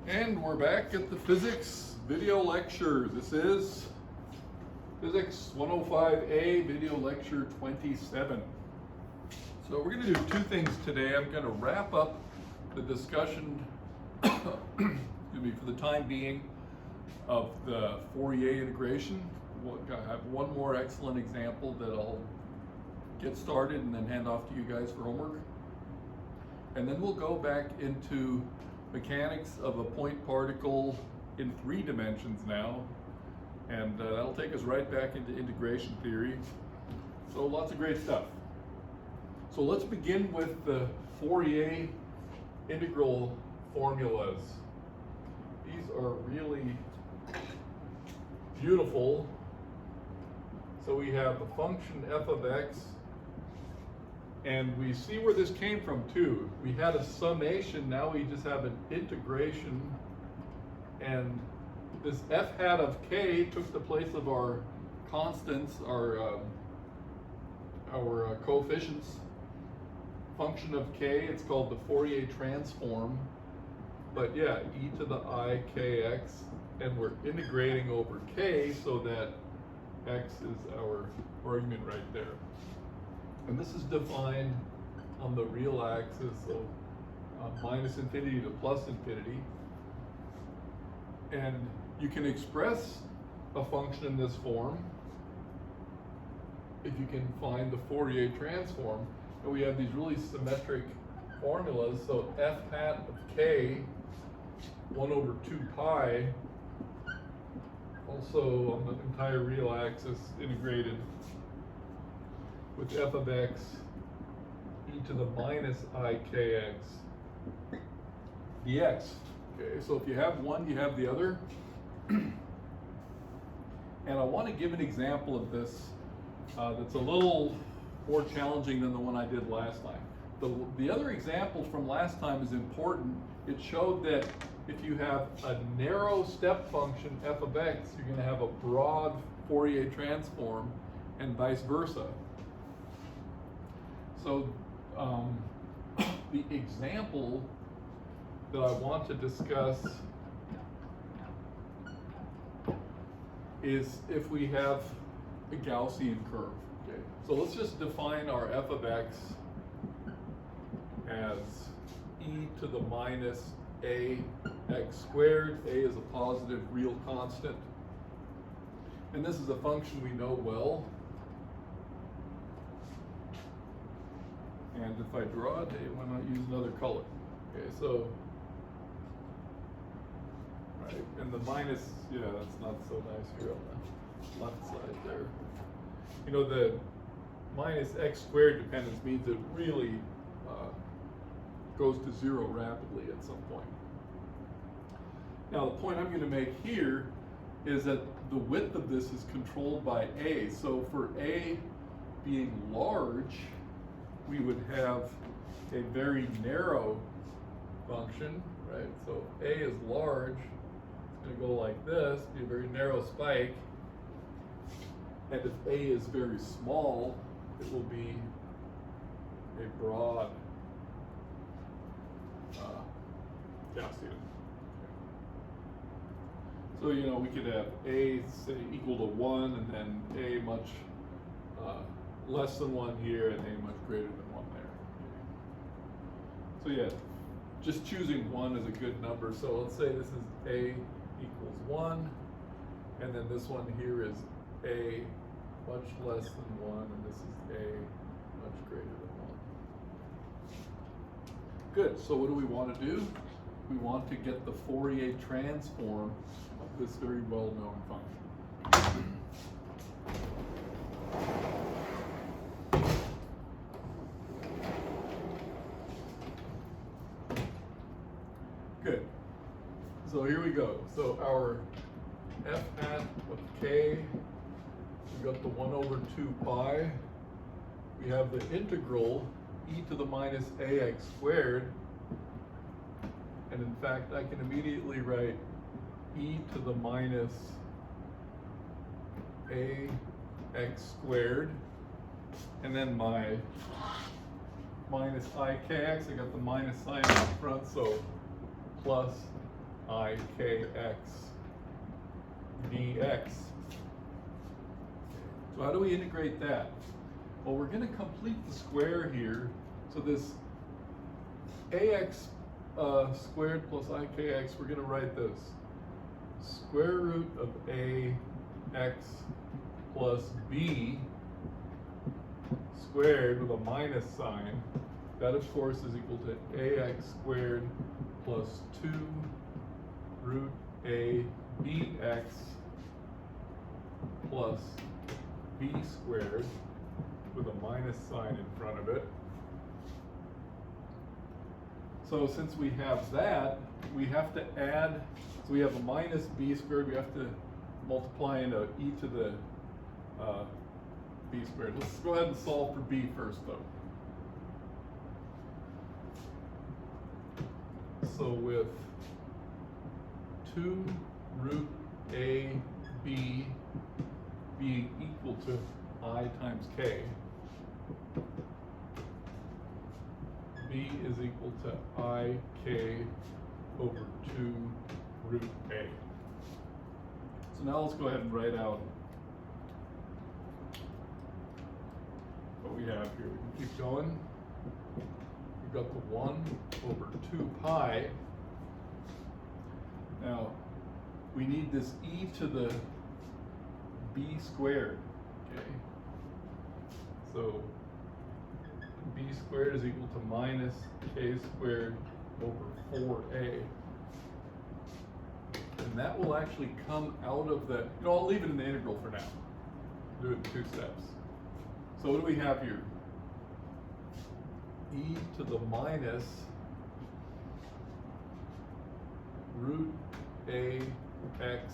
And we're back at the physics video lecture. This is Physics 105A video lecture 27. So we're going to do two things today. I'm going to wrap up the discussion, excuse me, for the time being, of the Fourier integration. I have one more excellent example that I'll get started and then hand off to you guys for homework. And then we'll go back into mechanics of a point particle in 3 dimensions now, and that'll take us right back into integration theory. So lots of great stuff. So let's begin with the Fourier integral formulas. These are really beautiful. So we have the function f of x, and we see where this came from too. We had a summation, now we just have an integration, and this f hat of k took the place of our constants, our coefficients. Function of k, it's called the Fourier transform, but yeah, e to the I kx, and we're integrating over k so that x is our argument right there. And this is defined on the real axis, so minus infinity to plus infinity. And you can express a function in this form if you can find the Fourier transform. And we have these really symmetric formulas. So f hat of k, 1 over 2 pi, also on the entire real axis integrated with f of x e to the minus I kx dx. Okay, so if you have one, you have the other. And I want to give an example of this that's a little more challenging than the one I did last time. The other example from last time is important. It showed that if you have a narrow step function f of x, you're going to have a broad Fourier transform, and vice versa. So the example that I want to discuss is if we have a Gaussian curve. Okay, so let's just define our f of x as e to the minus a x squared. A is a positive real constant, and this is a function we know well. And if I draw it, why not use another color? Okay, so, right, and the minus, yeah, that's not so nice here on the left side there. You know, the minus x squared dependence means it really goes to 0 rapidly at some point. Now, the point I'm going to make here is that the width of this is controlled by a. So for a being large, we would have a very narrow function, right? So if a is large, it's going to go like this, be a very narrow spike. And if a is very small, it will be a broad Gaussian. So, you know, we could have a, say, equal to 1, and then a much less than 1 here, and a much greater than 1 there. So yeah, just choosing 1 is a good number. So let's say this is a equals 1, and then this one here is a much less than 1, and this is a much greater than 1. Good, so what do we want to do? We want to get the Fourier transform of this very well-known function. Good. So here we go. So our f hat of k, we got the 1 over 2 pi. We have the integral e to the minus ax squared. And in fact, I can immediately write e to the minus ax squared. And then my minus I kx, I got the minus sign up front, so plus ikx dx. So how do we integrate that? Well, we're going to complete the square here. So this ax squared plus ikx, we're going to write this square root of ax plus b squared with a minus sign. That, of course, is equal to ax squared plus 2 root a bx plus b squared with a minus sign in front of it. So since we have that, we have to add, so we have a minus b squared, we have to multiply into e to the b squared. Let's go ahead and solve for b first though. So with 2 root a b being equal to I times k, b is equal to I k over 2 root a. So now let's go ahead and write out what we have here. We can keep going. We've got the 1 over 2 pi. Now, we need this e to the b squared, okay? So, b squared is equal to minus k squared over 4a. And that will actually come out of the, I'll leave it in the integral for now. Do it in 2 steps. So what do we have here? E to the minus root ax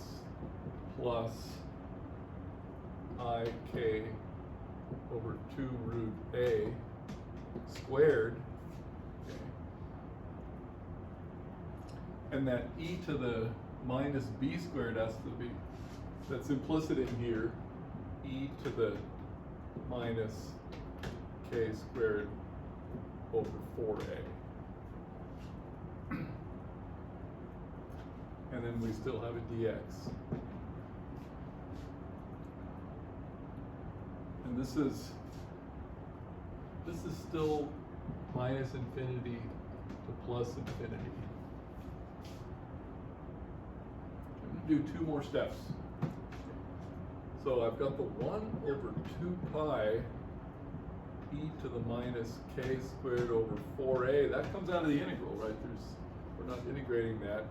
plus ik over 2 root a squared. Okay. And that e to the minus b squared has to be, that's implicit in here, e to the minus k squared over 4a. And then we still have a dx. And this is still minus infinity to plus infinity. I'm going to do 2 more steps. So I've got the 1 over 2 pi e to the minus k squared over 4a. That comes out of the integral, right? We're not integrating that.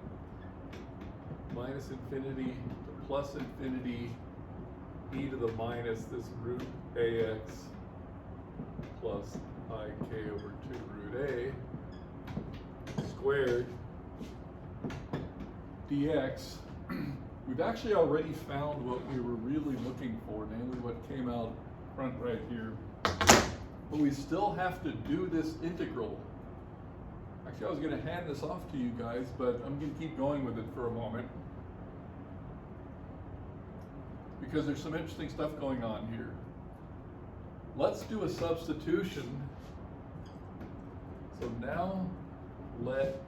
Minus infinity to plus infinity e to the minus this root ax plus ik over 2 root a squared dx. We've actually already found what we were really looking for, namely what came out front right here. But we still have to do this integral. Actually, I was going to hand this off to you guys, but I'm going to keep going with it for a moment, because there's some interesting stuff going on here. Let's do a substitution. So now let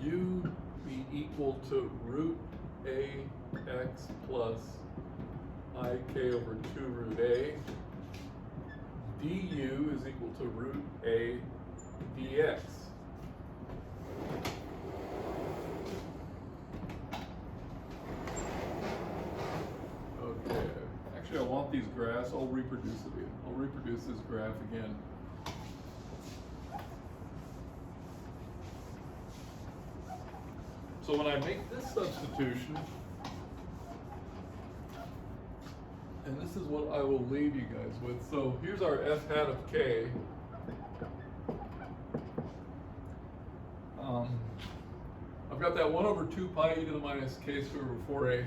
u be equal to root ax plus ik over 2 root a. du is equal to root a dx. Okay, actually I want these graphs. I'll reproduce it. I'll reproduce this graph again. So when I make this substitution, and this is what I will leave you guys with. So here's our f hat of k. I've got that 1 over 2 pi e to the minus k squared over 4a.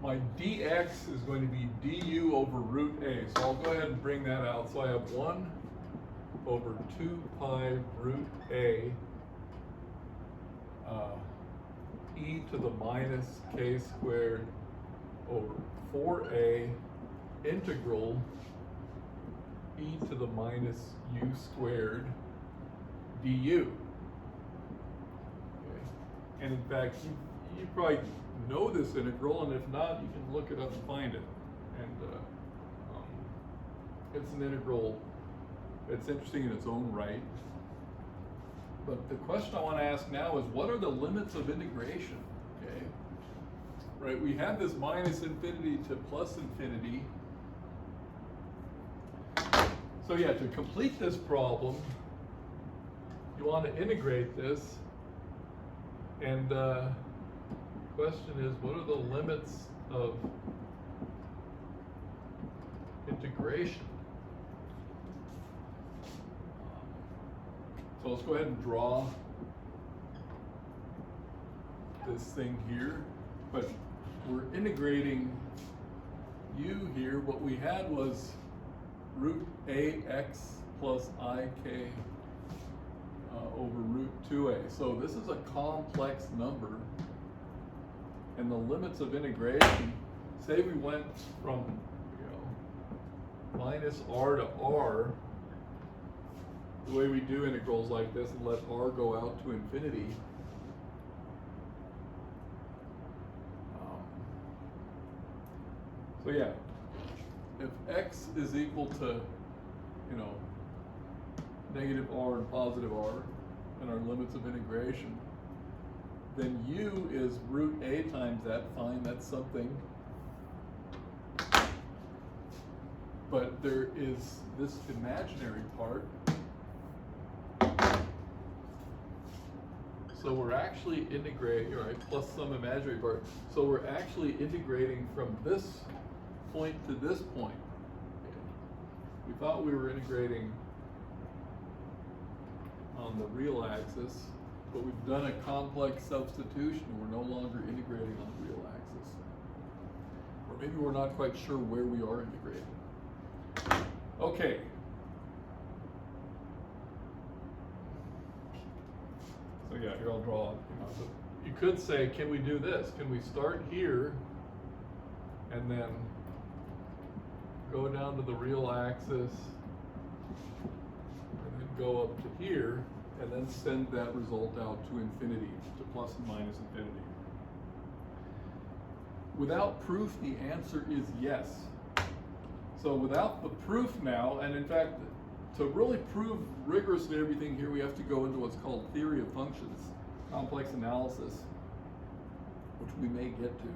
My dx is going to be du over root a. So I'll go ahead and bring that out. So I have 1 over 2 pi root a e to the minus k squared over 4a integral e to the minus u squared du. Okay. And in fact, you probably know this integral, and if not, you can look it up and find it. And it's an integral. It's interesting in its own right. But the question I want to ask now is, what are the limits of integration? Okay, right? We have this minus infinity to plus infinity. So yeah, to complete this problem, you want to integrate this, and the question is, what are the limits of integration? So let's go ahead and draw this thing here, but we're integrating u here. What we had was root ax plus ik over root 2a. So this is a complex number, and the limits of integration, say we went from minus r to r, the way we do integrals like this, and let r go out to infinity. So yeah, if x is equal to, negative r and positive r, and our limits of integration, then u is root a times that. Fine, that's something. But there is this imaginary part. So we're actually integrating, right, plus some imaginary part. So we're actually integrating from this point to this point. We thought we were integrating on the real axis, but we've done a complex substitution. We're no longer integrating on the real axis. Or maybe we're not quite sure where we are integrating. Okay. So yeah, here I'll draw. So you could say, can we do this? Can we start here and then go down to the real axis and then go up to here and then send that result out to infinity, to plus and minus infinity? Without proof, the answer is yes. So without the proof now, and in fact, to really prove rigorously everything here, we have to go into what's called theory of functions, complex analysis, which we may get to.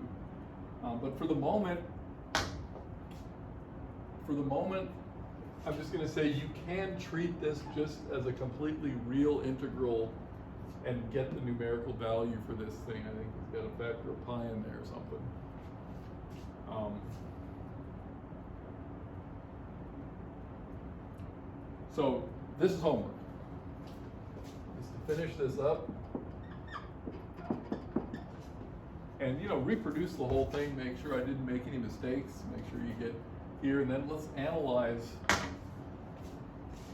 But for the moment, I'm just going to say you can treat this just as a completely real integral and get the numerical value for this thing. I think it's got a factor of pi in there or something. So this is homework. Just to finish this up and reproduce the whole thing, make sure I didn't make any mistakes, make sure you get here, and then let's analyze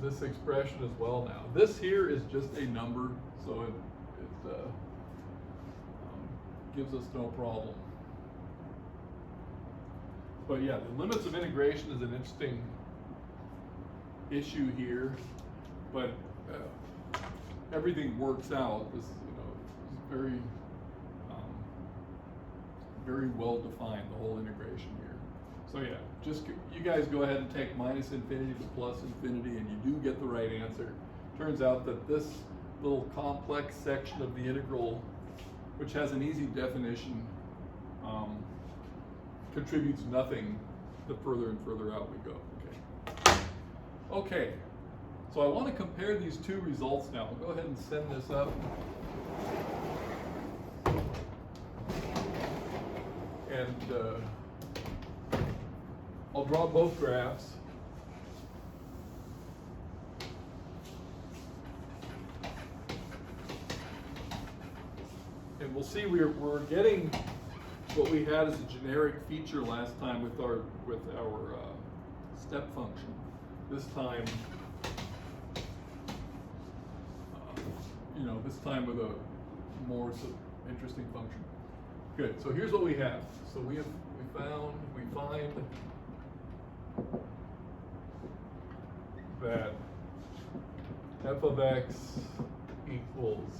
this expression as well now. This here is just a number, so it gives us no problem. But yeah, the limits of integration is an interesting issue here, but everything works out. This, is very, very well defined, the whole integration here. So yeah, just you guys go ahead and take minus infinity to plus infinity, and you do get the right answer. Turns out that this little complex section of the integral, which has an easy definition, contributes nothing the further and further out we go. Okay, so I want to compare these two results now. I'll go ahead and send this up. And I'll draw both graphs. And we'll see we're getting what we had as a generic feature last time with our step function. This time, this time with a more interesting function. Good. So here's what we have. So we find that f of x equals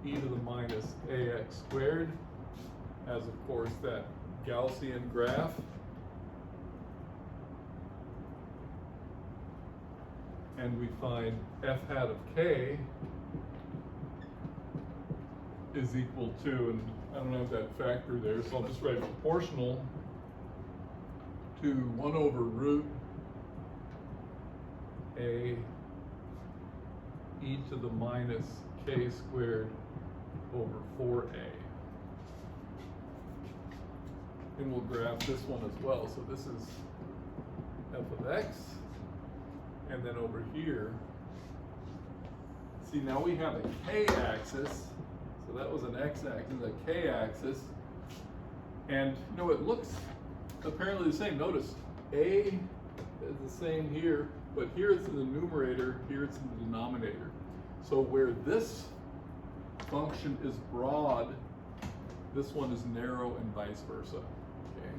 e to the minus ax squared has, of course, that Gaussian graph. And we find f hat of k is equal to, and I don't have that factor there, so I'll just write proportional to 1 over root a e to the minus k squared over 4a. And we'll graph this one as well. So this is f of x. And then over here, see, now we have a k-axis. So that was an x-axis, a k-axis. And you know, it looks apparently the same. Notice a is the same here, but here it's in the numerator, here it's in the denominator. So where this function is broad, this one is narrow, and vice versa. Okay.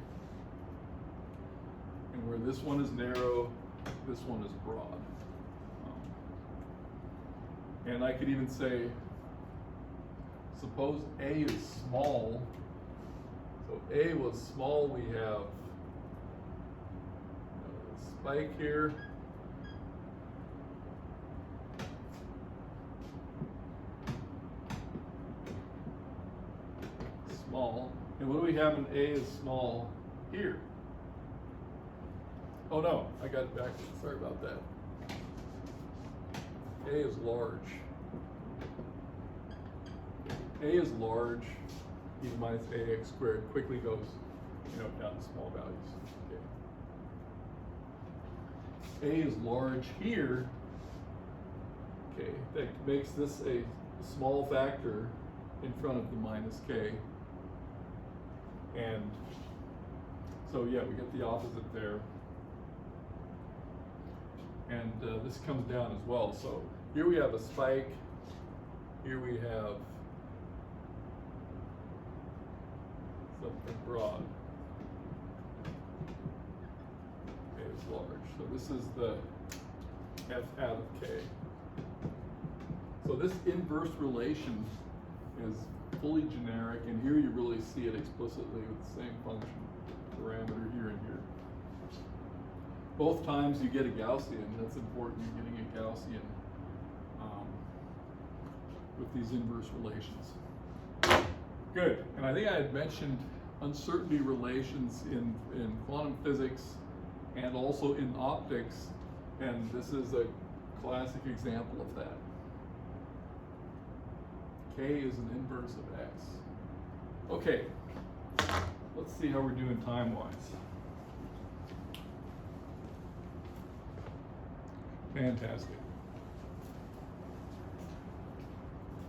And where this one is narrow, this one is broad. And I could even say, suppose a is small. So a was small, we have a spike here. Small. And what do we have when a is small here? Oh no, I got it backwards. Sorry about that. A is large. A is large. E minus ax squared quickly goes, down to small values. Okay. A is large here. Okay, that makes this a small factor in front of the minus k. And so yeah, we get the opposite there. And this comes down as well. So here we have a spike. Here we have something broad. K is large. So this is the f hat of k. So this inverse relation is fully generic, and here you really see it explicitly with the same function parameter here and here. Both times you get a Gaussian. That's important. You're getting a Gaussian with these inverse relations. Good. And I think I had mentioned uncertainty relations in quantum physics and also in optics, and this is a classic example of that. K is an inverse of x. Okay, let's see how we're doing time-wise. Fantastic.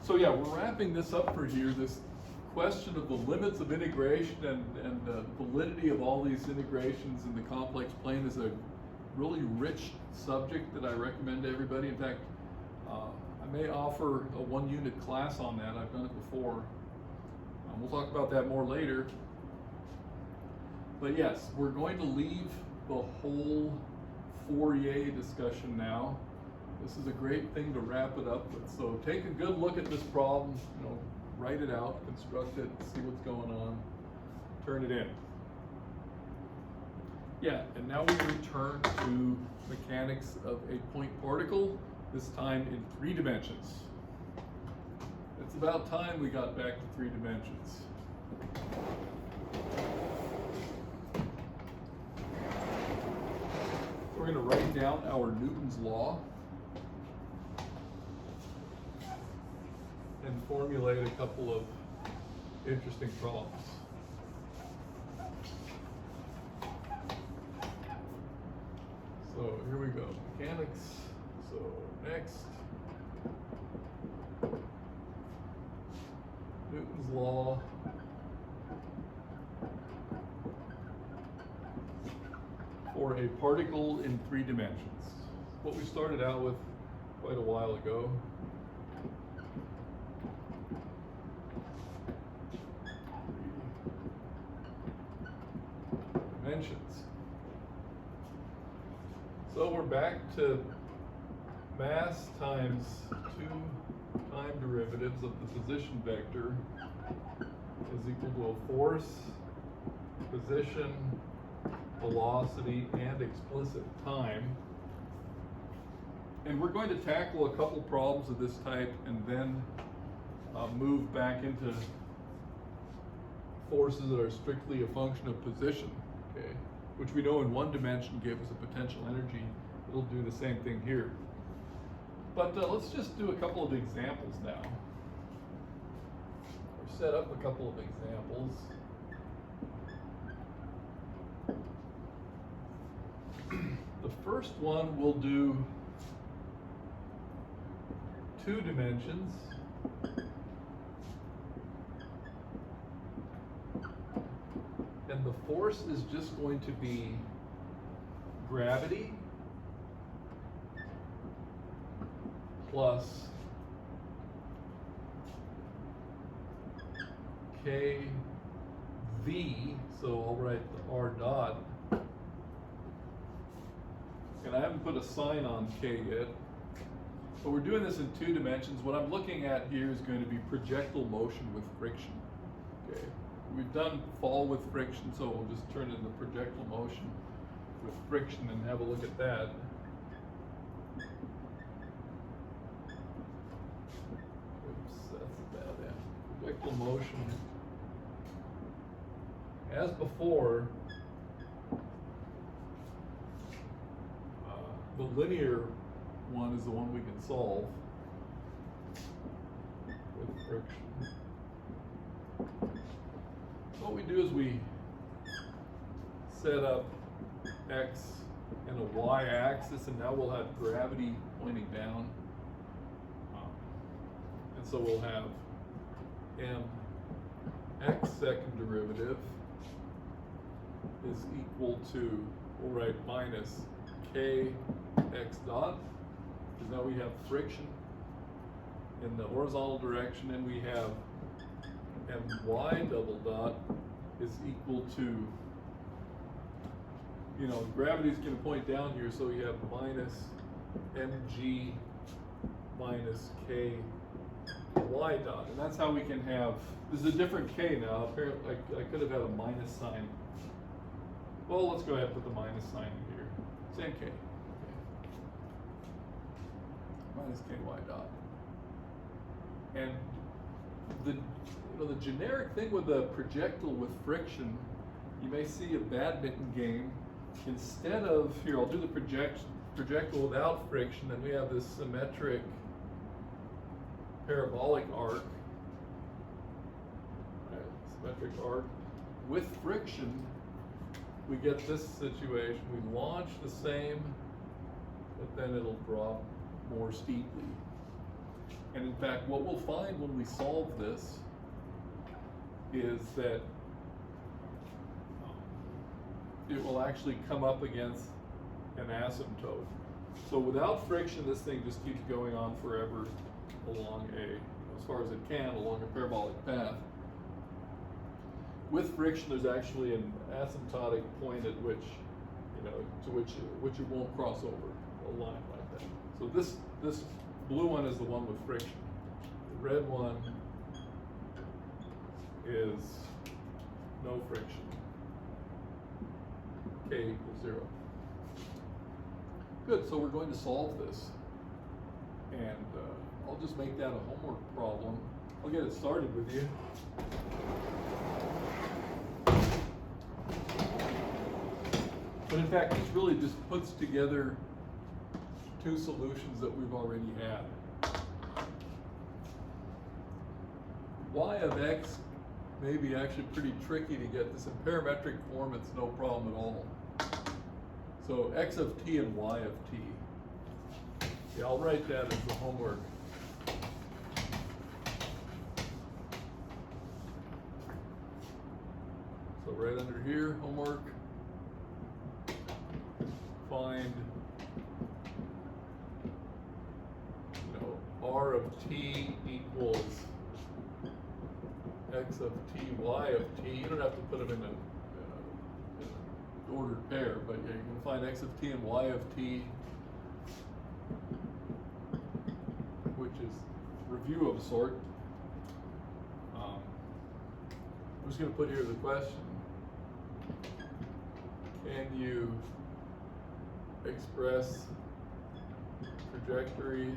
So yeah, we're wrapping this up for here, this question of the limits of integration and the validity of all these integrations in the complex plane is a really rich subject that I recommend to everybody. In fact, I may offer a 1-unit class on that. I've done it before. We'll talk about that more later. But yes, we're going to leave the whole Fourier discussion now. This is a great thing to wrap it up with. So take a good look at this problem, write it out, construct it, see what's going on, turn it in. Yeah, and now we return to mechanics of a point particle, this time in 3 dimensions. It's about time we got back to 3 dimensions. We're going to write down our Newton's law and formulate a couple of interesting problems. So here we go, mechanics. So next, Newton's law. For a particle in 3 dimensions. What we started out with quite a while ago. Dimensions. So we're back to mass times 2 time derivatives of the position vector is equal to a force, position, velocity, and explicit time. And we're going to tackle a couple problems of this type and then move back into forces that are strictly a function of position, okay? Which we know in one dimension gave us a potential energy. It'll do the same thing here. But let's just do a couple of examples now. Or set up a couple of examples. The first one we'll do 2 dimensions. And the force is just going to be gravity plus kV, so I'll write the r dot. And I haven't put a sign on k yet. But we're doing this in 2 dimensions. What I'm looking at here is going to be projectile motion with friction. Okay. We've done fall with friction, so we'll just turn it into projectile motion with friction and have a look at that. Oops, that's a bad end. Projectile motion. As before, the linear one is the one we can solve with friction. What we do is we set up x and a y-axis, and now we'll have gravity pointing down. And so we'll have mx second derivative is equal to, we'll write minus k x dot, because now we have friction in the horizontal direction, and we have my double dot is equal to, you know, gravity is going to point down here, so you have minus mg minus k y dot, and that's how we can have, this is a different k now. Apparently I could have had a minus sign. Well, let's go ahead and put the minus sign here. Same k. Okay. Minus ky dot. And the generic thing with the projectile with friction, you may see a badminton game. Instead of, here, I'll do the projectile without friction, and we have this symmetric parabolic arc. Right, symmetric arc. With friction, we get this situation. We launch the same, but then it'll drop more steeply. And in fact, what we'll find when we solve this is that it will actually come up against an asymptote. So without friction, this thing just keeps going on forever along as far as it can, along a parabolic path. With friction, there's actually an asymptotic point at which, to which it won't cross over a line like that. So this blue one is the one with friction. The red one is no friction. K equals 0. Good, so we're going to solve this. And I'll just make that a homework problem. I'll get it started with you. But in fact, this really just puts together 2 solutions that we've already had. Y of x may be actually pretty tricky to get this. In parametric form, it's no problem at all. So x of t and y of t. Yeah, I'll write that as the homework. So right under here, homework, find r of t equals x of t, y of t. You don't have to put them in an ordered pair, but yeah, you can find x of t and y of t, which is review of a sort. I'm just going to put here the question. Can you express trajectory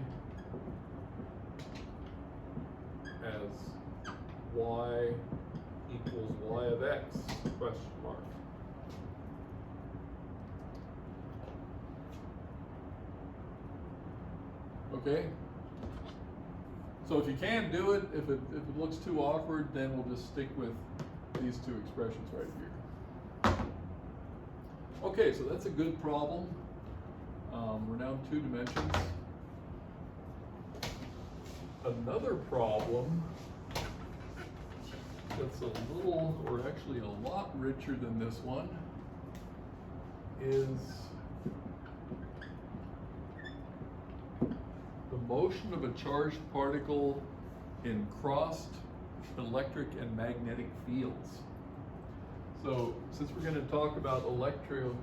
as y equals y of x, question mark. Okay? So if you can do it, if it looks too awkward, then we'll just stick with these two expressions right here. Okay, so that's a good problem. We're now in 2 dimensions. Another problem that's a little, or actually a lot richer than this one is the motion of a charged particle in crossed electric and magnetic fields. So since we're going to talk about electric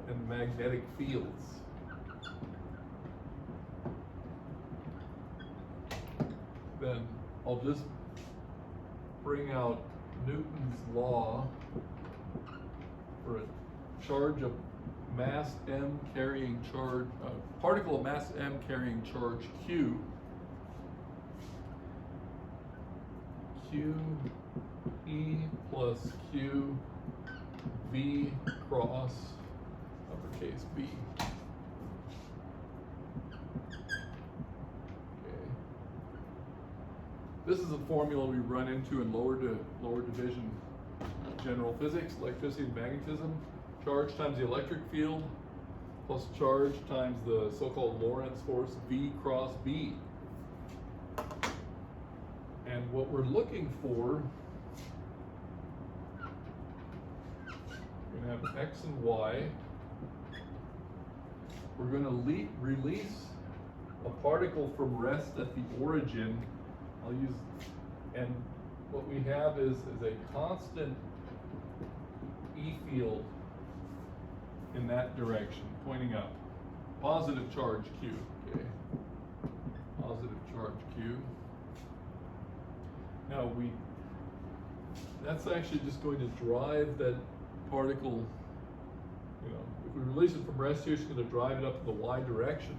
and magnetic fields, then I'll just bring out Newton's law for a charge of mass m carrying charge, particle of mass m carrying charge q. Q E plus Q V cross uppercase B. This is a formula we run into in lower division general physics, electricity and magnetism. Charge times the electric field plus charge times the so-called Lorentz force V cross B. And what we're looking for, we're going to have X and Y. We're going to release a particle from rest at the origin. I'll use, and what we have is a constant E field in that direction, pointing up. Positive charge Q, okay. Positive charge Q. Now that's actually just going to drive that particle, you know, if we release it from rest here, it's going to drive it up in the Y direction.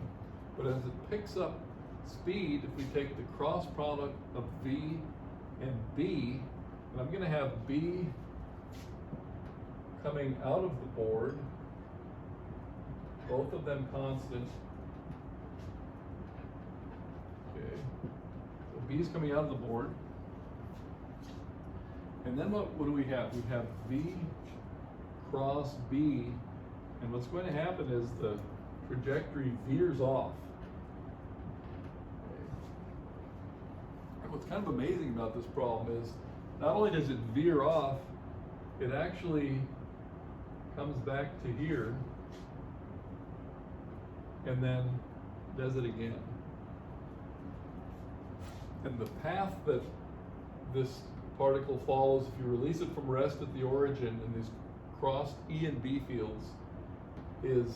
But as it picks up speed, if we take the cross product of V and B, and I'm going to have B coming out of the board, both of them constant. Okay, so B is coming out of the board. And then what do we have? We have V cross B, and what's going to happen is the trajectory veers off. Okay. And what's kind of amazing about this problem is not only does it veer off, it actually comes back to here and then does it again. And the path that this particle follows, if you release it from rest at the origin in these crossed E and B fields, is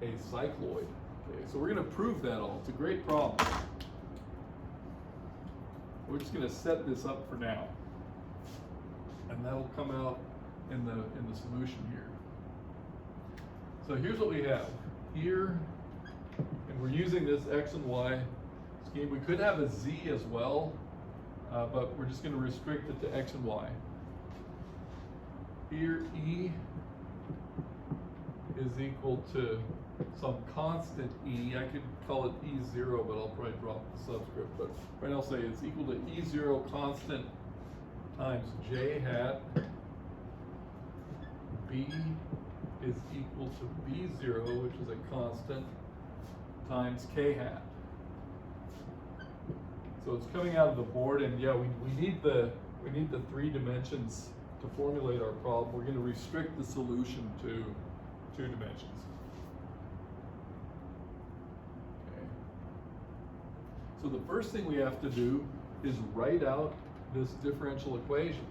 a cycloid. Okay, so we're going to prove that all. It's a great problem. We're just going to set this up for now, and that'll come out in the solution here. So here's what we have here, and we're using this X and Y scheme. We could have a Z as well, but we're just going to restrict it to X and Y. Here E is equal to some constant E. I could call it E0, but I'll probably drop the subscript. But right now I'll say it's equal to E0 constant times J hat. B is equal to B0, which is a constant, times K hat. So it's coming out of the board, and yeah, we need the 3 dimensions to formulate our problem. We're going to restrict the solution to 2 dimensions. Okay. So the first thing we have to do is write out this differential equation.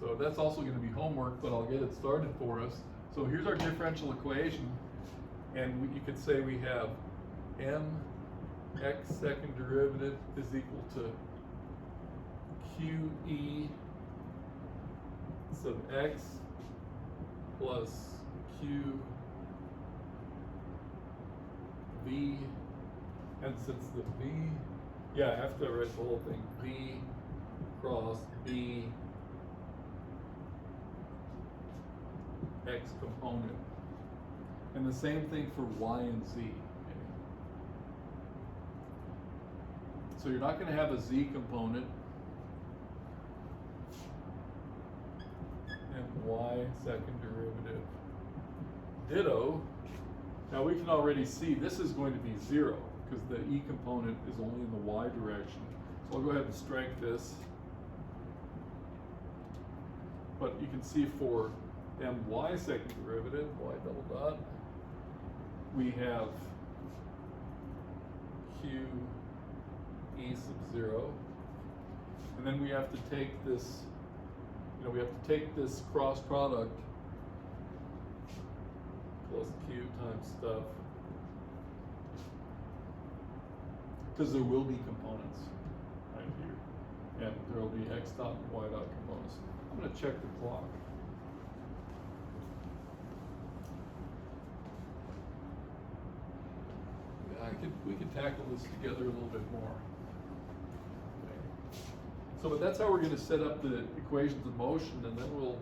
So that's also going to be homework, but I'll get it started for us. So here's our differential equation, and you could say we have m x second derivative is equal to QE sub x plus QV, and since the V, yeah, I have to write the whole thing, V cross B X component. And the same thing for Y and Z. Okay. So you're not going to have a Z component and Y second derivative. Ditto. Now we can already see this is going to be 0 because the E component is only in the Y direction. So I'll go ahead and strike this. But you can see for my second derivative, y double dot, we have q e sub 0, and then we have to take this, we have to take this cross product plus q times stuff, because there will be components right here, and there will be x dot and y dot components. I'm going to check the clock. We could tackle this together a little bit more. Okay. So, but that's how we're going to set up the equations of motion, and then we'll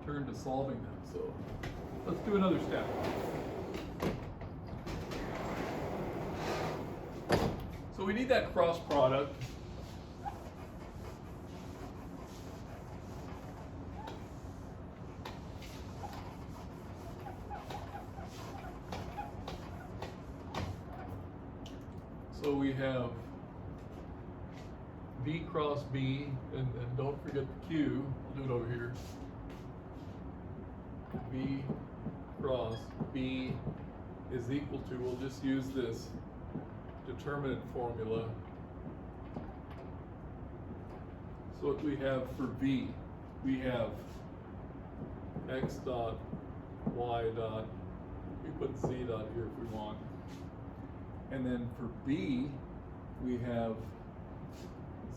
turn to solving them. So, let's do another step. So we need that cross product. So we have V cross B, and don't forget the Q. I'll do it over here. V cross B is equal to, we'll just use this determinant formula. So what we have for V, we have x dot, y dot, we put z dot here if we want. And then for B, we have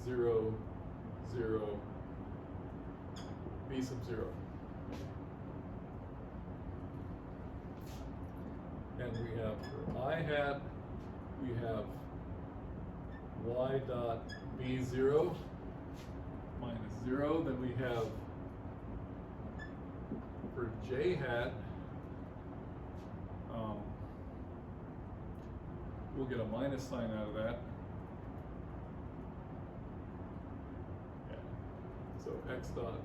0, 0, B sub 0. And we have for I hat, we have y dot B0 minus 0. Then we have for J hat, we'll get a minus sign out of that. Yeah. So x dot,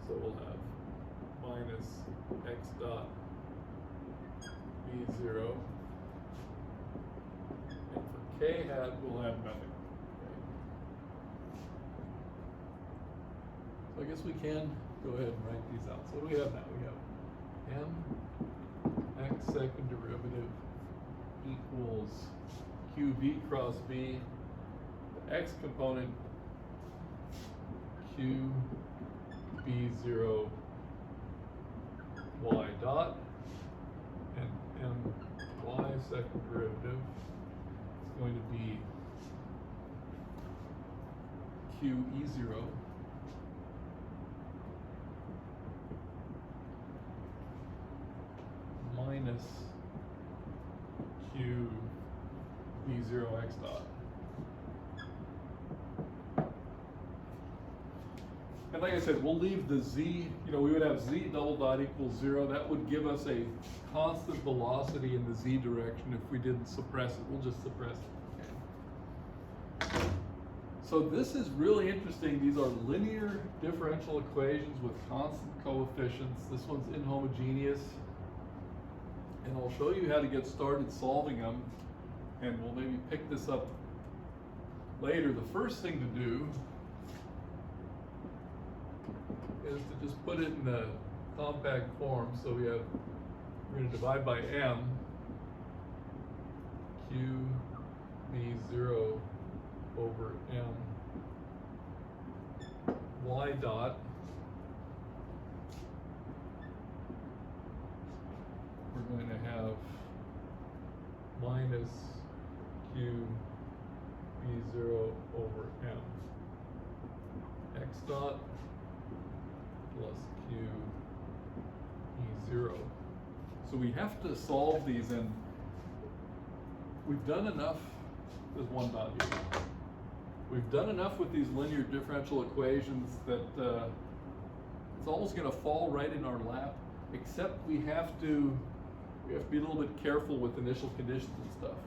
so we'll have minus x dot B0. And for K hat, we'll have nothing. Okay. So I guess we can go ahead and write these out. So what do we have now? We have m x second derivative equals QV cross B, the x component QB0 y dot, and my second derivative is going to be QE0 minus QB0 x dot. And like I said, we'll leave the z, we would have z double dot equals 0. That would give us a constant velocity in the z direction if we didn't suppress it. We'll just suppress it. Okay. So this is really interesting. These are linear differential equations with constant coefficients. This one's inhomogeneous. And I'll show you how to get started solving them. And we'll maybe pick this up later. The first thing to do is to just put it in the compact form. So we're going to divide by m, QB0 over m, y dot. We're going to have minus QB0 B0 over M. X dot plus Q E0. So we have to solve these, and we've done enough. There's one dot here. We've done enough with these linear differential equations that it's almost going to fall right in our lap, except we have to be a little bit careful with initial conditions and stuff.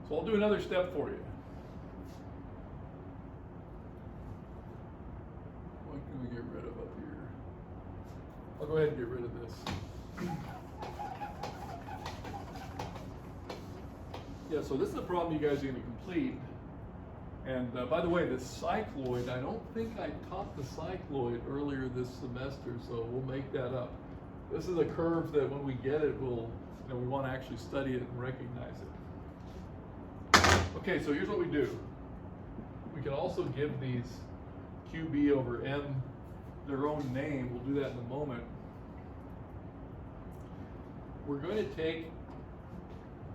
So I'll do another step for you. What can we get rid of up here? I'll go ahead and get rid of this. Yeah, so this is the problem you guys are going to complete. And by the way, the cycloid, I don't think I taught the cycloid earlier this semester, so we'll make that up. This is a curve that when we get it, we want to actually study it and recognize it. Okay, so here's what we do. We can also give these QB over M their own name. We'll do that in a moment. We're going to take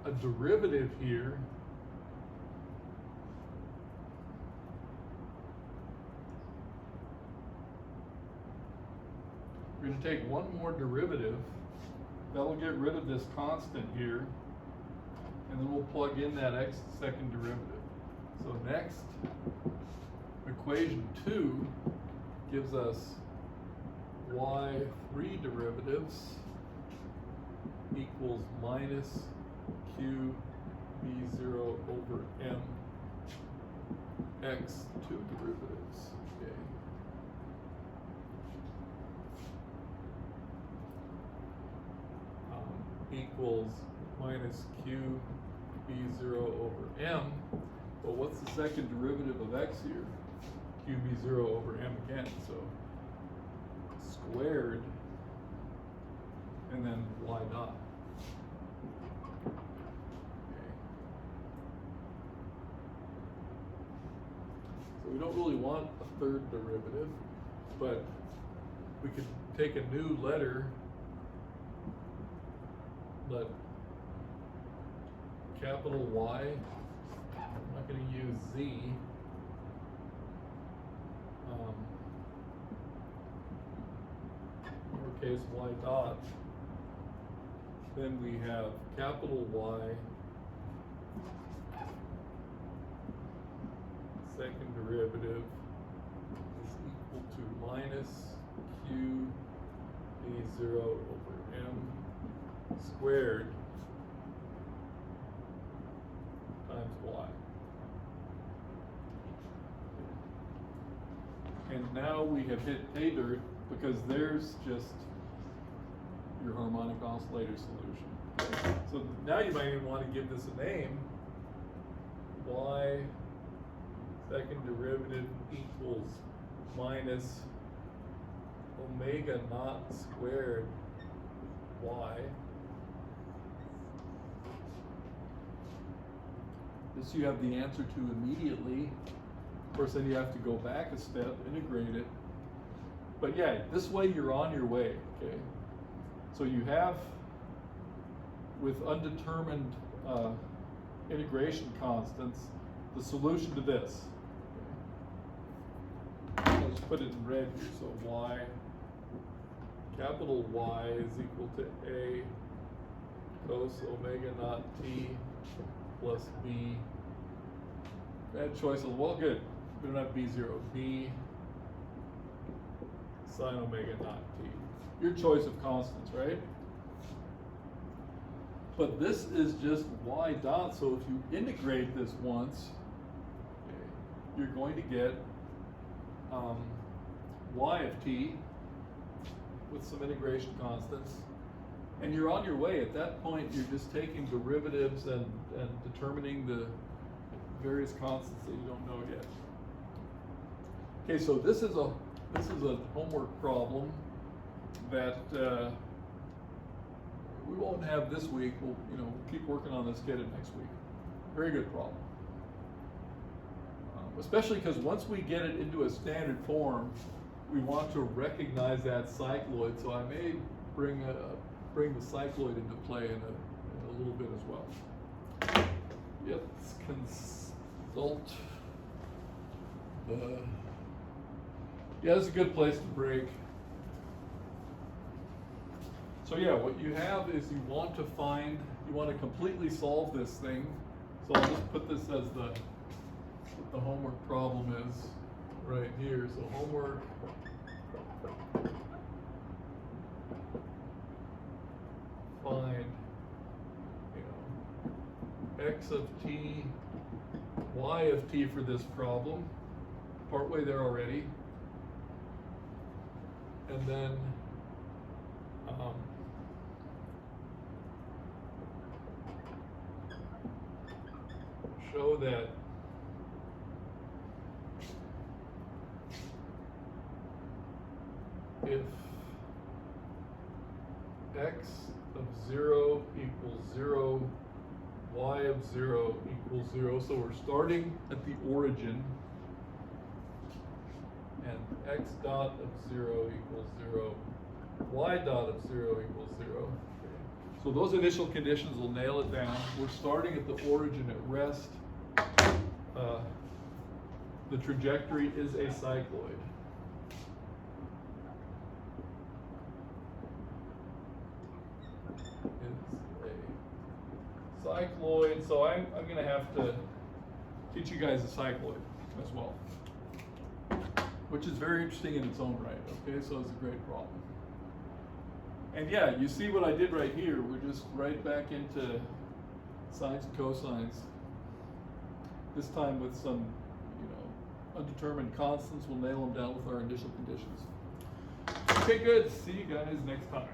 a derivative here we're going to take one more derivative that'll get rid of this constant here, and then we'll plug in that x second derivative. So next, equation 2 gives us y3 derivatives equals minus q b0 over m x2 derivatives. Okay. Equals minus q b0 over m. But what's the second derivative of x here? Q b0 over m again. So squared and then y dot. We don't really want a third derivative, but we could take a new letter, let capital Y, I'm not going to use Z, lowercase y dot, then we have capital Y, second derivative is equal to minus q b0 over m squared times y. And now we have hit pay dirt because there's just your harmonic oscillator solution. So now you might even want to give this a name. Y second derivative equals minus omega naught squared y. This you have the answer to immediately. Of course, then you have to go back a step, integrate it. But yeah, this way you're on your way, okay? So you have, with undetermined integration constants, the solution to this. I'll just put it in red here. So y, capital Y is equal to A cos omega naught t plus B. Bad choice. Well, good. We don't have B0. B sine omega naught t. Your choice of constants, right? But this is just y dot. So if you integrate this once, okay, you're going to get y of t with some integration constants, and you're on your way. At that point, you're just taking derivatives and determining the various constants that you don't know yet. Okay, so this is a homework problem that we won't have this week. We'll keep working on this, get it next week. Very good problem. Especially because once we get it into a standard form, we want to recognize that cycloid. So I may bring the cycloid into play in a little bit as well. Let's result. Yeah, this is a good place to break. So yeah, what you have is you want to completely solve this thing. So I'll just put this as what the homework problem is right here. So homework, find, x of t, y of t for this problem. Partway there already. And then show that if x of 0 equals 0, y of 0 equals 0, so we're starting at the origin, and x dot of 0 equals 0, y dot of 0 equals 0. So those initial conditions will nail it down. We're starting at the origin at rest. The trajectory is a cycloid. It's a cycloid, so I'm going to have to teach you guys a cycloid as well, which is very interesting in its own right, okay? So it's a great problem. And yeah, you see what I did right here. We're just right back into sines and cosines. This time with some, undetermined constants. We'll nail them down with our initial conditions. Okay, good. See you guys next time.